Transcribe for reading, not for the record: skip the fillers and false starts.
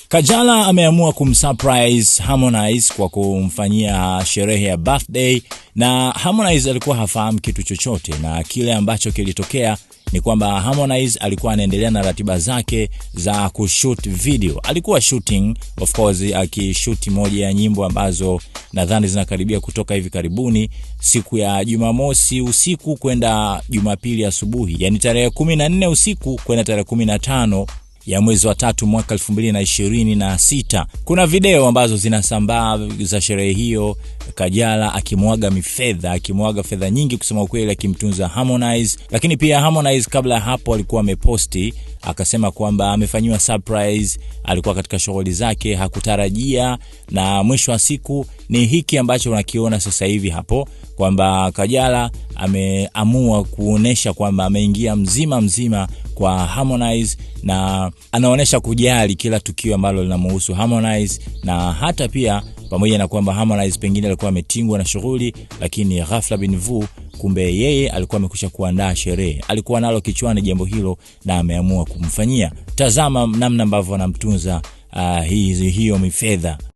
Kajala ameamua kumsurprise Harmonize kwa kumfanyia sherehe ya birthday, na Harmonize alikuwa hafahamu kitu chochote, na kile ambacho kilitokea ni kwamba Harmonize alikuwa anaendelea na ratiba zake za kushoot video. Alikuwa shooting, of course, akishoot moja ya nyimbo ambazo nadhani zinakaribia kutoka hivi karibuni, siku ya Jumamosi usiku kwenda Jumapili asubuhi, yani tarehe 14 usiku kwenda tarehe 15 ya mwezi wa 3 mwaka 2026. Kuna video ambazo zinasambaa za sherehe hiyo, Kajala akimwaga fedha nyingi kusema ukweli, akimtunza Harmonize. Lakini pia Harmonize kabla hapo alikuwa ameposti akasema kwamba amefanywa surprise, alikuwa katika shughuli zake, hakutarajia, na mwisho wa siku ni hiki ambacho unakiona sasa hivi hapo, kwamba Kajala ameamua kuonesha kwamba ameingia mzima kwa Harmonize, na anaonesha kujali kila tukio ambalo linamhusu Harmonize. Na hata pia pamoja na kwamba Harmonize pengine alikuwa ametingwa na shughuli, lakini ghafla bin vu, kumbe yeye alikuwa amekwisha kuandaa sherehe, alikuwa nalo kichwani jambo hilo na ameamua kumfanyia. Tazama namna ambavyo anamtunza hiyo mifedha.